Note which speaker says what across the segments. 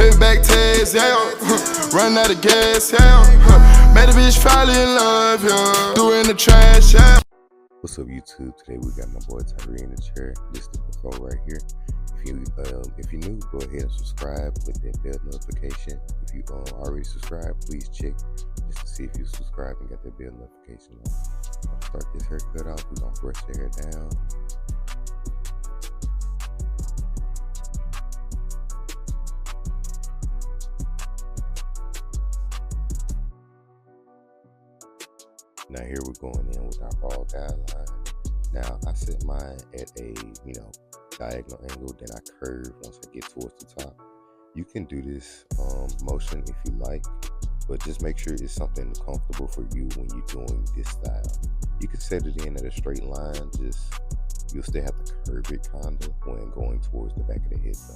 Speaker 1: Payback tags, yeah. Run out of gas, yeah. Made a bitch fall in love, yeah. Threw in the trash, yeah.
Speaker 2: What's up, YouTube? Today we got my boy Tyree in the chair. This is the before right here. If you're new, go ahead and subscribe. Click that bell notification. If you already subscribed, please check just to see if you subscribe and got that bell notification on. I'm gonna start this haircut off. We're gonna brush the hair down. Now here we're going in with our ball guideline. Now I set mine at a diagonal angle, then I curve once I get towards the top. You can do this motion if you like, but just make sure it's something comfortable for you when you're doing this style. You can set it in at a straight line, just you'll still have to curve it kinda when going towards the back of the head though.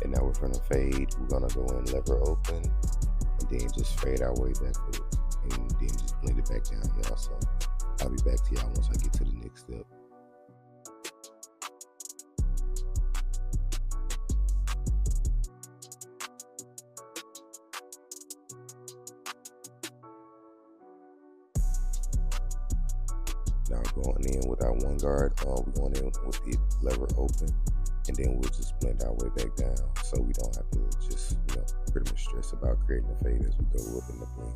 Speaker 2: And now we're gonna fade. We're gonna go in lever open and then just fade our way back up and then just blend it back down, y'all. So I'll be back to y'all once I get to the next step. Now going in with our one guard, we're going in with the lever open, and then we'll just blend our way back down so we don't have to just, pretty much stress about creating a fade as we go up in the blend.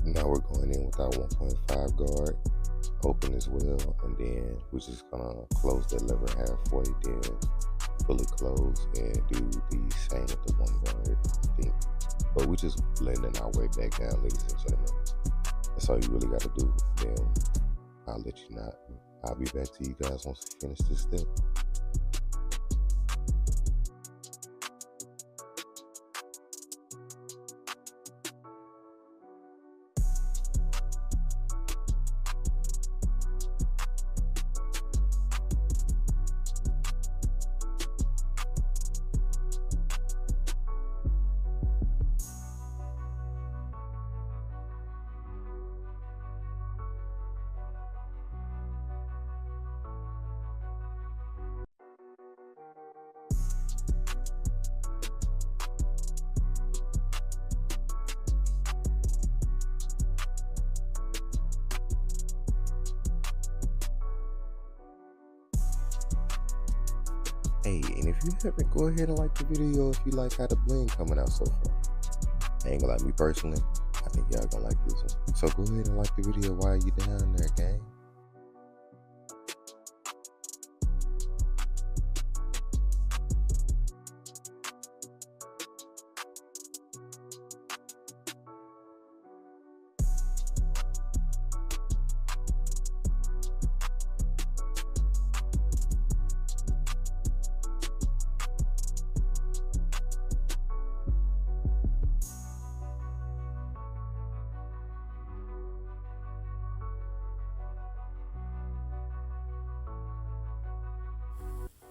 Speaker 2: Now we're going in with our 1.5 guard, open as well, and then we're just gonna close that lever halfway, then fully close and do the same with the one guard, I think. But we're just blending our way back down, ladies and gentlemen. That's all you really gotta do. Then I'll let you know. I'll be back to you guys once we finish this step. Hey, and if you haven't, go ahead and like the video if you like how the blend coming out so far. I ain't gonna like me personally. I think y'all gonna like this one. So go ahead and like the video while you down there, gang.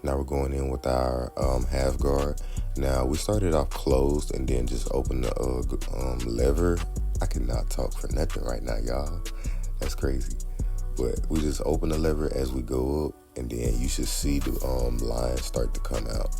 Speaker 2: Now we're going in with our half guard. Now we started off closed and then just open the lever. I cannot talk for nothing right now, y'all. That's crazy. But we just open the lever as we go up, and then you should see the line start to come out.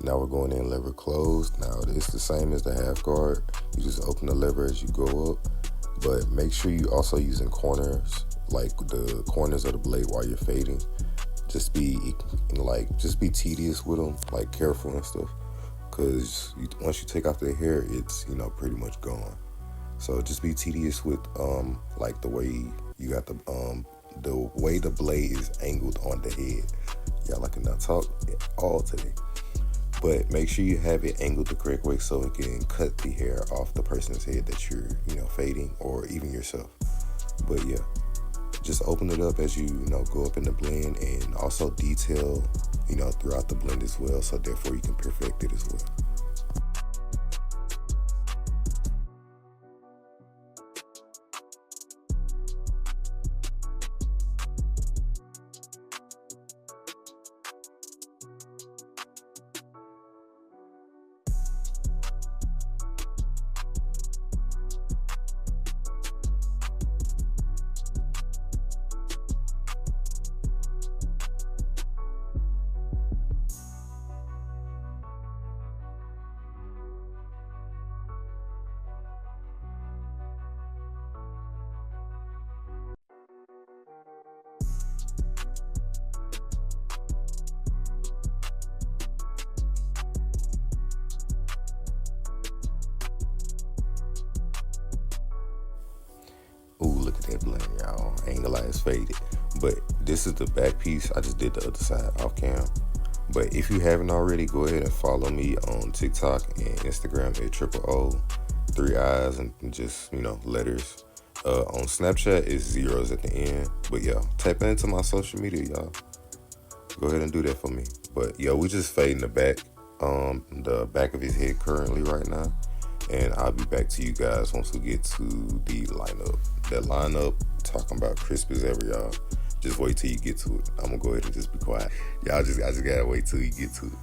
Speaker 2: Now we're going in lever closed. Now it's the same as the half guard. You just open the lever as you go up, but make sure you also using corners, like the corners of the blade while you're fading. Just be tedious with them, like careful and stuff. because once you take off the hair, it's, you know, pretty much gone. So just be tedious with like the way you got the way the blade is angled on the head. Y'all, I cannot talk all today. But make sure you have it angled the correct way so it can cut the hair off the person's head that you're, you know, fading, or even yourself. But yeah, just open it up as you know, go up in the blend, and also detail, you know, throughout the blend as well, so therefore you can perfect it as well. Ooh, look at that blend, y'all. I ain't gonna lie, it's faded. But this is the back piece. I just did the other side off cam. But if you haven't already, go ahead and follow me on TikTok and Instagram at Triiipleooo, 3 eyes and just, you know, letters. On Snapchat, it's zeros at the end. But yeah, tap into my social media, y'all. Go ahead and do that for me. But yeah, we just fading the back of his head currently right now. And I'll be back to you guys once we get to the lineup. That lineup, talking about crisp as ever, y'all. Just wait till you get to it. I'm gonna go ahead and just be quiet. I just gotta wait till you get to it.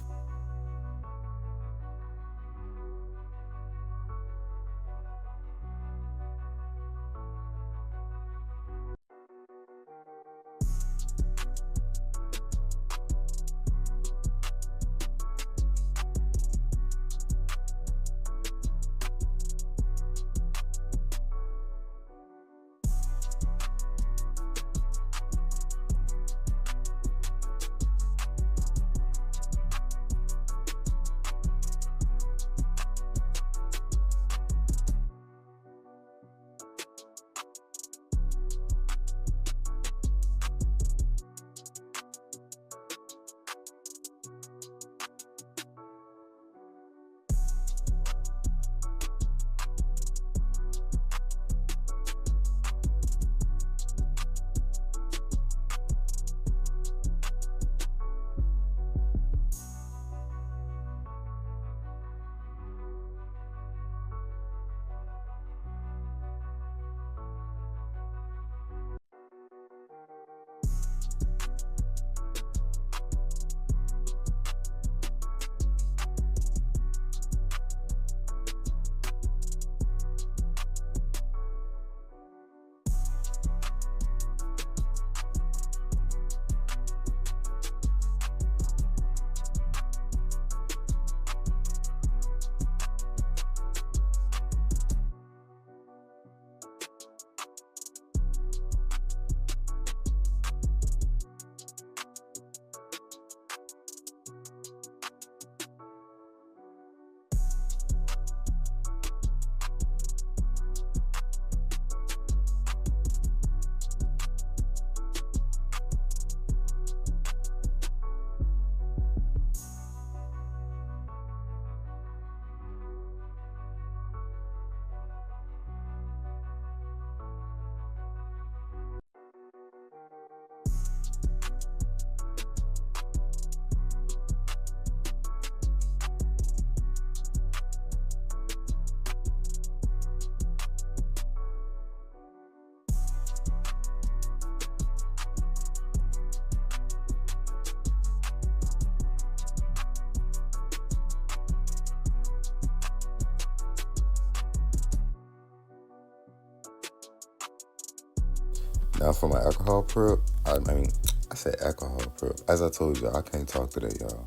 Speaker 2: Now for my alcohol prep, I said alcohol prep. As I told you, I can't talk today, y'all.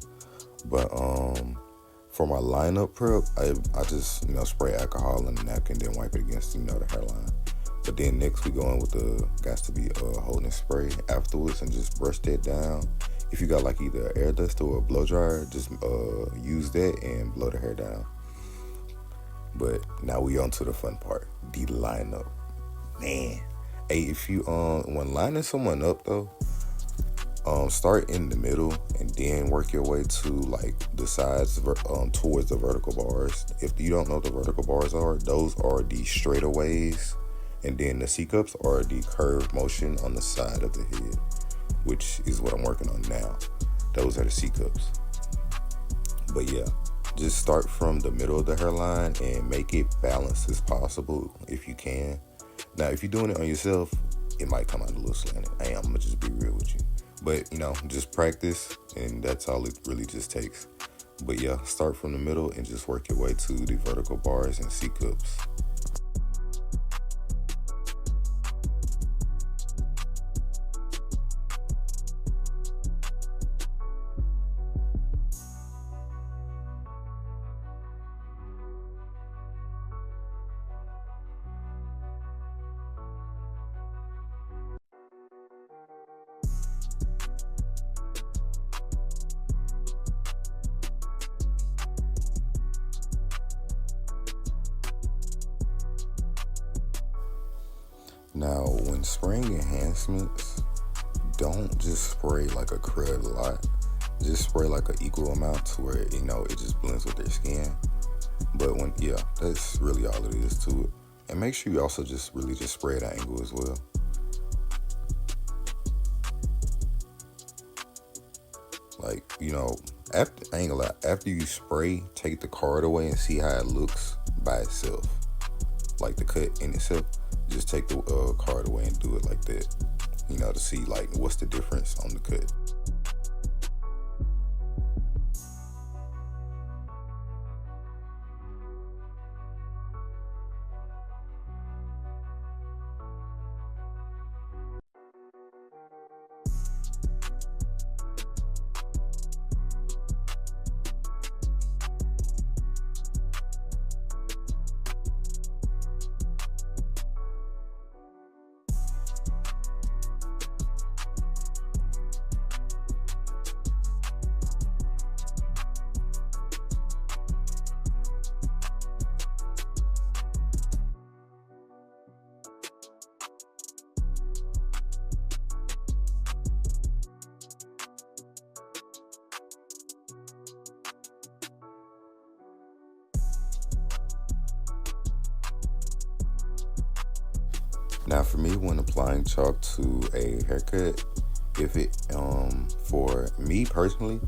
Speaker 2: But for my lineup prep, I just, you know, spray alcohol in the napkin, then wipe it against, you know, the hairline. But then next we go in with the got to be holding spray afterwards and just brush that down. if you got like either an air duster or a blow dryer, just use that and blow the hair down. But now we on to the fun part, the lineup. Man, hey, if you when lining someone up though, start in the middle and then work your way to like the sides towards the vertical bars. If you don't know what the vertical bars are, those are the straightaways, and then the C-cups are the curved motion on the side of the head, which is what I'm working on now. Those are the C-cups. But yeah, just start from the middle of the hairline and make it balanced as possible if you can. Now, if you're doing it on yourself, it might come out a little slanted. Hey, I'm gonna just be real with you. But, just practice, and that's all it really just takes. But yeah, start from the middle and just work your way to the vertical bars and C-cups. Now, when spraying enhancements, don't just spray like a crud a lot. Just spray like an equal amount to where, it just blends with their skin. But that's really all it is to it. And make sure you also just spray at an angle as well. Like, after you spray, take the card away and see how it looks by itself. Like the cut in itself. Just take the card away and do it like that, to see like what's the difference on the cut. Now, for me, when applying chalk to a haircut, for me personally,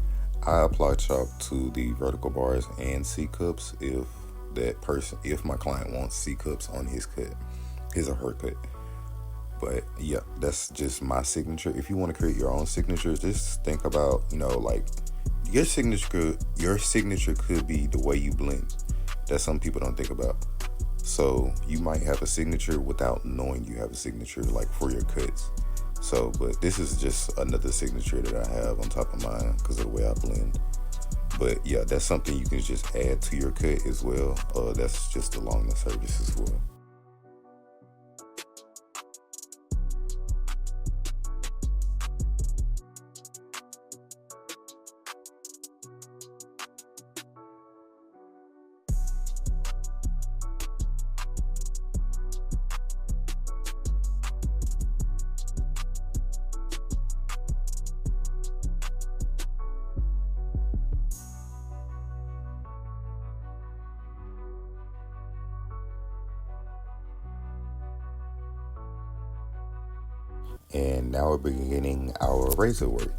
Speaker 2: I apply chalk to the vertical bars and C-cups if my client wants C-cups on his or her cut. But yeah, that's just my signature. If you want to create your own signature, just think about, like your signature could be the way you blend. That some people don't think about. So you might have a signature without knowing you have a signature, like for your cuts. So, but this is just another signature that I have on top of mine because of the way I blend. But yeah, that's something you can just add to your cut as well. That's just along the service as well. And now we're beginning our razor work.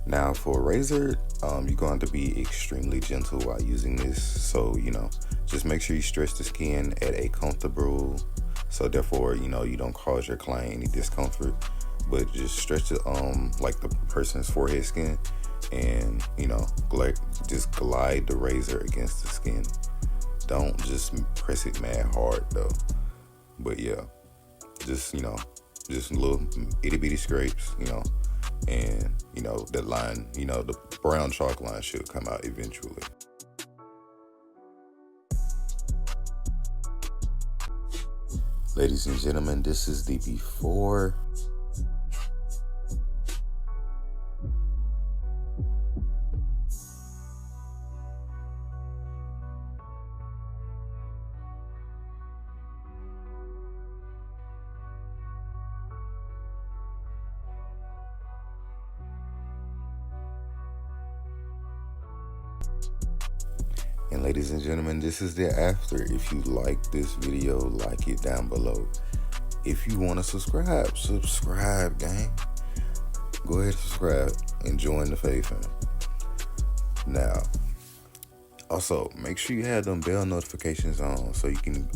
Speaker 2: Now for razor, you're going to be extremely gentle while using this. So, just make sure you stretch the skin at a comfortable, so therefore, you don't cause your client any discomfort, but just stretch it like the person's forehead skin and, just glide the razor against the skin. Don't just press it mad hard though. But yeah, just little itty bitty scrapes, and that line, the brown chalk line should come out eventually. Ladies and gentlemen, this is the before. And ladies and gentlemen, this is the after. If you like this video, like it down below. If you want to subscribe, gang. Go ahead and subscribe and join the faith, fam. Now, also make sure you have them bell notifications on so you can,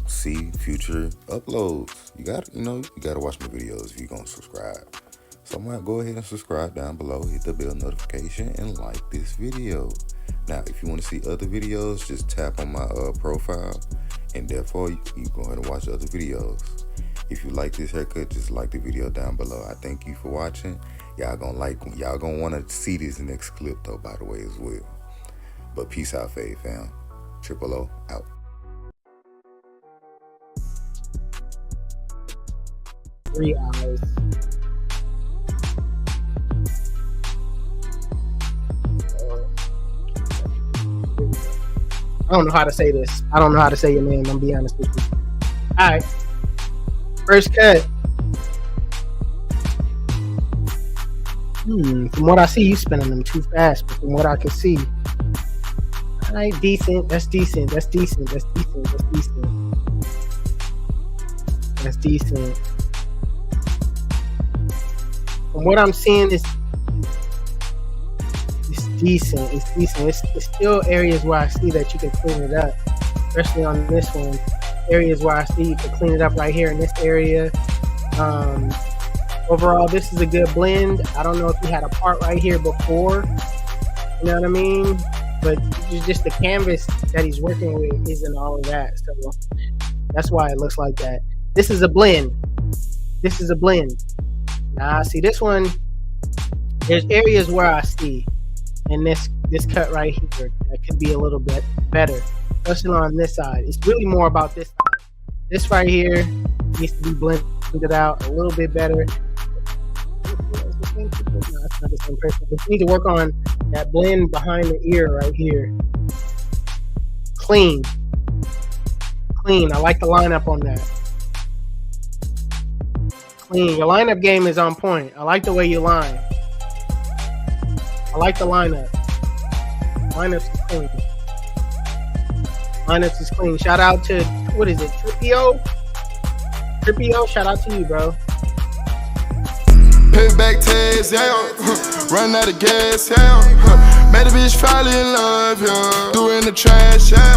Speaker 2: see future uploads. You gotta watch my videos if you're gonna subscribe. So I'm gonna go ahead and subscribe down below, hit the bell notification, and like this video. Now, if you want to see other videos, just tap on my profile, and therefore you go ahead and watch other videos. If you like this haircut, just like the video down below. I thank you for watching. Y'all gonna want to see this next clip though, by the way, as well. But peace out, fave fam. Triiipleooo out.
Speaker 3: 3 hours. I don't know how to say this. I don't know how to say your name. I'm gonna be honest with you. All right. First cut. From what I see, you spinning them too fast. But from what I can see, all right, decent. That's decent. That's decent. That's decent. That's decent. That's decent. From what I'm seeing, it's decent. It's decent. It's still areas where I see that you can clean it up, especially on this one. Areas where I see you can clean it up right here in this area. Overall, this is a good blend. I don't know if he had a part right here before, you know what I mean? But just the canvas that he's working with isn't all of that. So that's why it looks like that. This is a blend. This is a blend. Now, see this one, there's areas where I see in this cut right here that could be a little bit better, especially on this side. It's really more about this side. This right here needs to be blended out a little bit better. No, it's not the same person. We need to work on that blend behind the ear right here. Clean. Clean. I like the lineup on that. Clean. Your lineup game is on point. I like the way you line. I like the lineup. Lineups is clean. Lineups is clean. Shout out to, what is it, Triiipleooo? Triiipleooo, shout out to you, bro.
Speaker 1: Payback tags, yeah. Run out of gas, yeah. Made a bitch fall in love, yeah. Doing the trash, yeah.